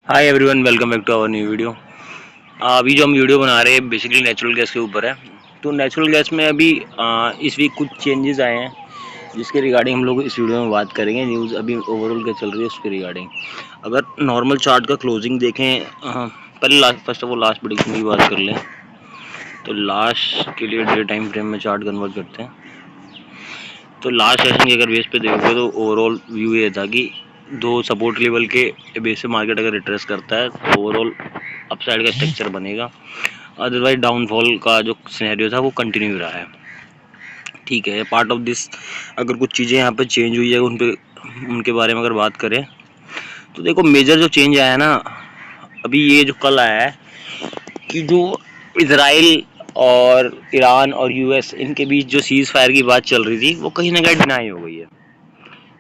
Hi everyone, welcome back to our new video. अभी जो हम वीडियो बना रहे हैं बेसिकली नेचुरल गैस के ऊपर है। तो नेचुरल गैस में अभी इस वीक कुछ चेंजेस आए हैं जिसके रिगार्डिंग हम लोग इस वीडियो में बात करेंगे। न्यूज़ अभी ओवरऑल क्या चल रही है उसके रिगार्डिंग। अगर नॉर्मल चार्ट का क्लोजिंग देखें, पहले first of all last prediction की बात कर लें तो लास्ट के लिए डे टाइम फ्रेम में चार्ट कन्वर्ट करते हैं। तो लास्ट सेशन की अगर बेस पे देखोगे तो ओवरऑल व्यू ये था कि दो सपोर्ट लेवल के बेस पे मार्केट अगर रिट्रेस करता है तो ओवरऑल अपसाइड का स्ट्रक्चर बनेगा। अदरवाइज डाउनफॉल का जो सिनेरियो था वो कंटिन्यू रहा है। ठीक है, पार्ट ऑफ दिस अगर कुछ चीज़ें यहाँ पे चेंज हुई है उनके बारे में अगर बात करें तो देखो, मेजर जो चेंज आया है ना अभी ये जो कल आया है कि जो इजराइल और ईरान और यूएस इनके बीच जो सीज़ फायर की बात चल रही थी वो कहीं ना कहीं डिनाई हो गई है,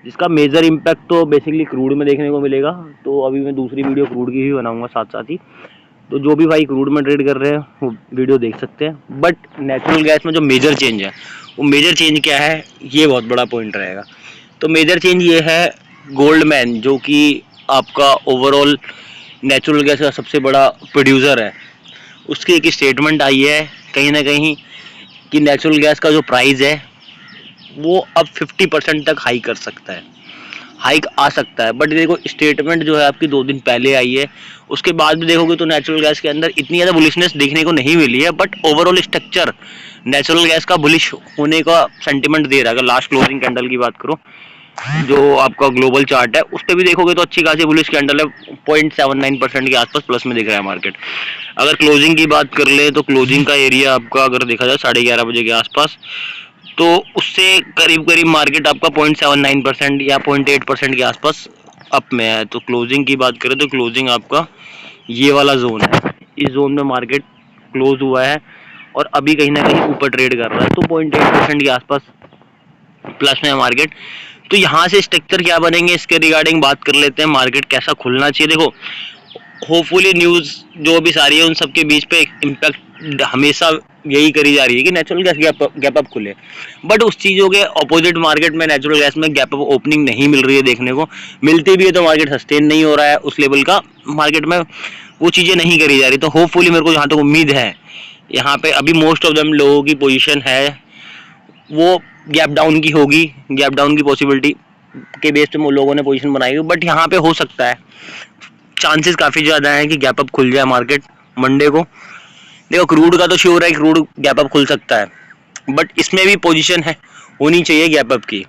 जिसका मेजर इम्पैक्ट तो बेसिकली क्रूड में देखने को मिलेगा। तो अभी मैं दूसरी वीडियो क्रूड की भी बनाऊंगा साथ साथ ही। तो जो भी भाई क्रूड में ट्रेड कर रहे हैं वो वीडियो देख सकते हैं। बट नेचुरल गैस में जो मेजर चेंज है वो मेजर चेंज क्या है, ये बहुत बड़ा पॉइंट रहेगा। तो मेजर चेंज ये है, गोल्डमैन जो कि आपका ओवरऑल नेचुरल गैस का सबसे बड़ा प्रोड्यूसर है, उसकी एक स्टेटमेंट आई है कहीं ना कहीं कि नेचुरल गैस का जो प्राइस है वो अब 50% तक हाई कर सकता है, हाइक आ सकता है। बट देखो, स्टेटमेंट जो है आपकी 2 दिन पहले आई है, उसके बाद भी देखोगे तो नेचुरल गैस के अंदर इतनी ज़्यादा बुलिशनेस देखने को नहीं मिली है। But overall structure natural gas का बुलिश होने का सेंटिमेंट दे रहा है। अगर लास्ट क्लोजिंग कैंडल की बात करो, जो आपका ग्लोबल चार्ट है उस पर भी देखोगे तो अच्छी खासी बुलिश कैंडल है, 0.79% के आसपास प्लस में दिख रहा है मार्केट। अगर क्लोजिंग की बात कर ले तो क्लोजिंग का एरिया आपका अगर देखा जाए 11:30 बजे के आसपास, तो उससे करीब करीब मार्केट आपका 0.79% या 0.8% के आसपास अप में है। तो क्लोजिंग की बात करें तो क्लोजिंग आपका ये वाला जोन है, इस जोन में मार्केट क्लोज हुआ है और अभी कहीं ना कहीं ऊपर ट्रेड कर रहा है। तो 0.8% के आसपास प्लस में है मार्केट। तो यहाँ से स्ट्रक्चर क्या बनेंगे इसके रिगार्डिंग बात कर लेते हैं। मार्केट कैसा खुलना चाहिए, देखो होपफुली न्यूज़ जो भी सारी है उन सबके बीच पे इम्पैक्ट हमेशा यही करी जा रही है कि नेचुरल गैस गैप अप खुले। बट उस चीज़ों के ऑपोजिट मार्केट में नेचुरल गैस में गैप अप ओपनिंग नहीं मिल रही है देखने को। मिलती भी है तो मार्केट सस्टेन नहीं हो रहा है उस लेवल का, मार्केट में वो चीज़ें नहीं करी जा रही। तो होपफुली मेरे को जहाँ तक उम्मीद है, यहाँ पे अभी मोस्ट ऑफ दम लोगों की पोजीशन है वो गैप डाउन की होगी। गैप डाउन की पॉसिबिलिटी के बेस पे लोगों ने पोजीशन बनाई है। बट यहाँ पे हो सकता है, चांसेस काफ़ी ज़्यादा हैं कि गैप अप खुल जाए मार्केट मंडे को। देखो, क्रूड का तो श्योर है, क्रूड गैप अप खुल सकता है, बट इसमें भी पोजीशन है होनी चाहिए गैप अप की,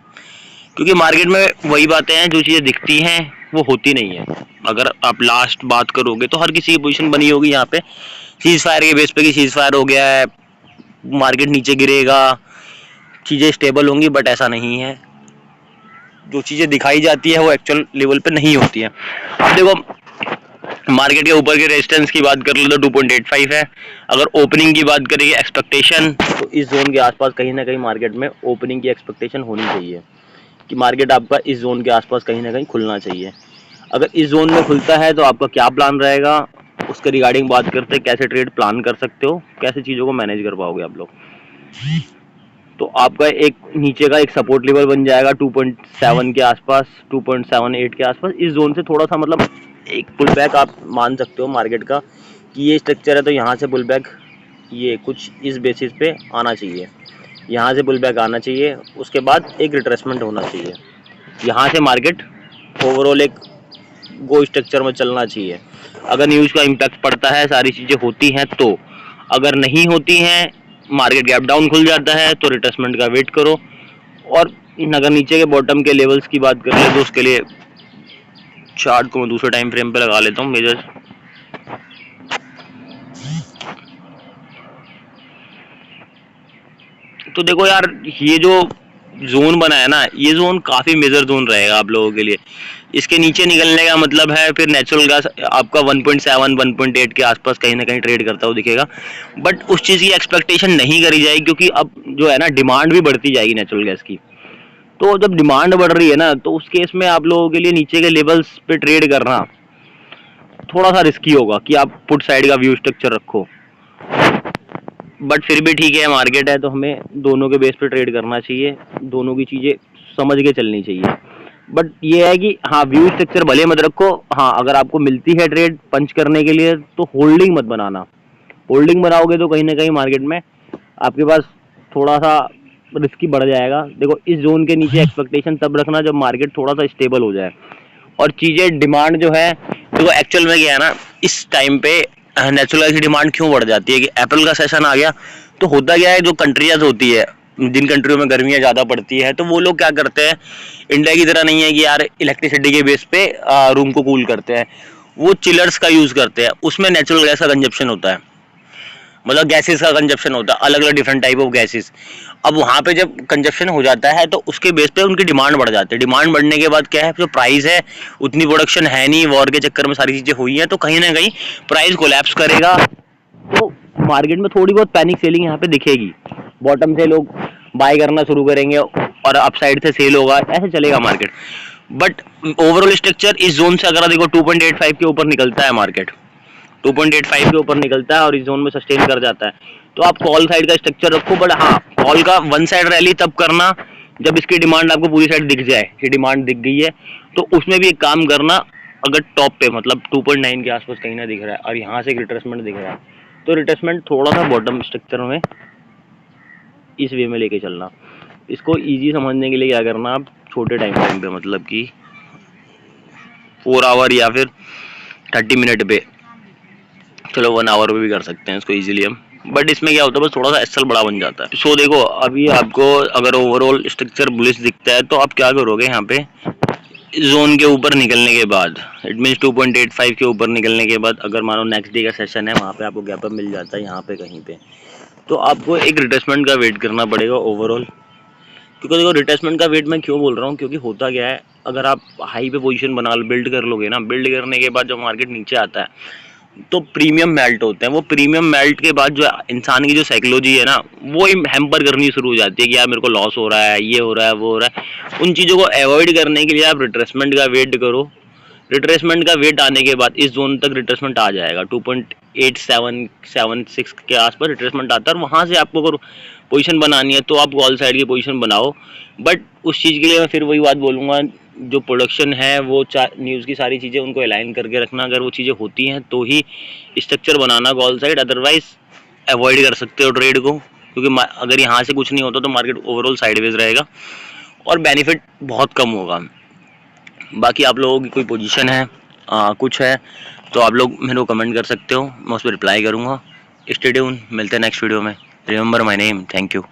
क्योंकि मार्केट में वही बातें हैं, जो चीज़ें दिखती हैं वो होती नहीं है। अगर आप लास्ट बात करोगे तो हर किसी की पोजीशन बनी होगी यहाँ पे सीज फायर के बेस पे कि सीज फायर हो गया है, मार्केट नीचे गिरेगा, चीज़ें स्टेबल होंगी। बट ऐसा नहीं है, जो चीज़ें दिखाई जाती है वो एक्चुअल लेवल पे नहीं होती है। अब देखो, मार्केट के ऊपर के रेजिस्टेंस की बात कर ले तो 2.85 है। अगर ओपनिंग की बात करेंगे एक्सपेक्टेशन, तो इस जोन के आसपास कहीं ना कहीं मार्केट में ओपनिंग की एक्सपेक्टेशन होनी चाहिए कि मार्केट आपका इस जोन के आसपास कहीं ना कहीं खुलना चाहिए। अगर इस जोन में खुलता है तो आपका क्या प्लान रहेगा उसके रिगार्डिंग बात करते हैं। कैसे ट्रेड प्लान कर सकते हो, कैसे चीज़ों को मैनेज कर पाओगे आप लोग। तो आपका एक नीचे का एक सपोर्ट लेवल बन जाएगा 2.7 के आसपास, 2.78 के आसपास। इस जोन से थोड़ा सा मतलब एक पुल बैक आप मान सकते हो मार्केट का कि ये स्ट्रक्चर है, तो यहाँ से पुल बैक ये कुछ इस बेसिस पे आना चाहिए, यहाँ से पुल बैक आना चाहिए, उसके बाद एक रिट्रेसमेंट होना चाहिए। यहाँ से मार्केट ओवरऑल एक गो स्ट्रक्चर में चलना चाहिए। अगर न्यूज़ का इम्पैक्ट पड़ता है, सारी चीज़ें होती हैं तो, अगर नहीं होती हैं, मार्केट गैप डाउन खुल जाता है तो रिट्रेसमेंट का वेट करो। और अगर नीचे के बॉटम के लेवल्स की बात कर ले तो उसके लिए चार्ट को मैं दूसरे टाइम फ्रेम पे लगा लेता हूँ मेजर। तो देखो यार, ये जो जोन बना है ना, ये जोन काफ़ी मेजर जोन रहेगा आप लोगों के लिए। इसके नीचे निकलने का मतलब है फिर नेचुरल गैस आपका 1.7 1.8 के आसपास कहीं ना कहीं ट्रेड करता हुआ दिखेगा। बट उस चीज़ की एक्सपेक्टेशन नहीं करी जाएगी, क्योंकि अब जो है ना डिमांड भी बढ़ती जाएगी नेचुरल गैस की। तो जब डिमांड बढ़ रही है ना, तो उस केस में आप लोगों के लिए नीचे के लेवल्स पे ट्रेड करना थोड़ा सा रिस्की होगा कि आप पुट साइड का व्यू स्ट्रक्चर रखो। बट फिर भी ठीक है, मार्केट है तो हमें दोनों के बेस पे ट्रेड करना चाहिए, दोनों की चीज़ें समझ के चलनी चाहिए। बट ये है कि हाँ व्यू स्ट्रक्चर भले मत रखो, हाँ अगर आपको मिलती है ट्रेड पंच करने के लिए तो होल्डिंग मत बनाना। होल्डिंग बनाओगे तो कहीं ना कहीं मार्केट में आपके पास थोड़ा सा रिस्की बढ़ जाएगा। देखो इस जोन के नीचे एक्सपेक्टेशन तब रखना जब मार्केट थोड़ा सा स्टेबल हो जाए और चीजें डिमांड जो है, देखो एक्चुअल में क्या है ना, इस टाइम पे नेचुरल गैस की डिमांड क्यों बढ़ जाती है कि एप्पल का सेशन आ गया तो होता क्या है, जो कंट्रीज होती है जिन कंट्रियों में गर्मियां ज्यादा पड़ती है तो वो लोग क्या करते हैं, इंडिया की तरह नहीं है कि यार इलेक्ट्रिसिटी के बेस पे रूम को कूल करते हैं, वो चिलर्स का यूज करते हैं, उसमें नेचुरल गैस का कंजप्शन होता है, मतलब गैसेस का कंजप्शन होता है, अलग अलग डिफरेंट टाइप ऑफ गैसेस। अब वहाँ पे जब कंजप्शन हो जाता है तो उसके बेस पे उनकी डिमांड बढ़ जाती है। डिमांड बढ़ने के बाद क्या है, जो प्राइस है उतनी प्रोडक्शन है नहीं, वॉर के चक्कर में सारी चीजें हुई हैं तो कहीं ना कहीं प्राइस कोलैप्स करेगा। तो मार्केट में थोड़ी बहुत पैनिक सेलिंग यहाँ पे दिखेगी, बॉटम से लोग बाय करना शुरू करेंगे और अप साइड से सेल होगा, ऐसे चलेगा मार्केट। बट ओवरऑल स्ट्रक्चर इस जोन से अगर देखो 2.85 के ऊपर निकलता है मार्केट, 2.85 के ऊपर निकलता है और इस जोन में सस्टेन कर जाता है तो आप कॉल साइड का स्ट्रक्चर रखो। बट हाँ कॉल का वन साइड रैली तब करना जब इसकी डिमांड आपको पूरी साइड दिख जाए कि डिमांड दिख गई है, तो उसमें भी एक काम करना, अगर टॉप पे मतलब 2.9 के आसपास कहीं ना दिख रहा है और यहाँ से एक रिट्रेसमेंट दिख रहा है तो रिट्रेसमेंट थोड़ा सा बॉटम स्ट्रक्चर में इस वे में लेके चलना। इसको इजी समझने के लिए क्या करना, आप छोटे टाइम फ्रेम पे मतलब कि 4 आवर या फिर 30 मिनट पे, चलो 1 आवर पे भी कर सकते हैं इसको इजीली हम। बट इसमें क्या होता है, बस थोड़ा सा एसएल बड़ा बन जाता है। सो देखो अभी आपको अगर ओवरऑल स्ट्रक्चर बुलिश दिखता है तो आप क्या करोगे, यहाँ पे जोन के ऊपर निकलने के बाद, इट मीन्स 2.85 के ऊपर निकलने के बाद अगर मानो नेक्स्ट डे का सेशन है वहाँ पे आपको गैप अप मिल जाता है यहाँ पे कहीं पे, तो आपको एक रिट्रेसमेंट का वेट करना पड़ेगा ओवरऑल। क्योंकि देखो रिट्रेसमेंट का वेट मैं क्यों बोल रहा हूँ, क्योंकि होता क्या है, अगर आप हाई पे पोजीशन बना बिल्ड कर लोगे ना, बिल्ड करने के बाद जब मार्केट नीचे आता है तो प्रीमियम मेल्ट होते हैं। वो प्रीमियम मेल्ट के बाद जो इंसान की जो साइकोलॉजी है ना वो ही हैम्पर करनी शुरू हो जाती है कि यार मेरे को लॉस हो रहा है, ये हो रहा है, वो हो रहा है। उन चीज़ों को अवॉइड करने के लिए आप रिट्रेसमेंट का वेट करो। रिट्रेसमेंट का वेट आने के बाद इस जोन तक रिट्रेसमेंट आ जाएगा, 2.8776 के आसपास रिट्रेसमेंट आता है और वहाँ से आपको अगर पोजीशन बनानी है तो आप कॉल साइड की पोजीशन बनाओ। बट उस चीज़ के लिए मैं फिर वही बात बोलूँगा, जो प्रोडक्शन है वो न्यूज़ की सारी चीज़ें उनको अलाइन करके रखना, अगर वो चीज़ें होती हैं तो ही स्ट्रक्चर बनाना कॉल साइड, अदरवाइज अवॉइड कर सकते हो ट्रेड को। क्योंकि अगर यहाँ से कुछ नहीं होता तो मार्केट ओवरऑल साइडवेज रहेगा और बेनिफिट बहुत कम होगा। बाकी आप लोगों की कोई पोजीशन है कुछ है तो आप लोग मेरे को कमेंट कर सकते हो, मैं उस पर रिप्लाई करूँगा। स्टे ट्यून, मिलते हैं नेक्स्ट वीडियो में। Remember my name, thank you.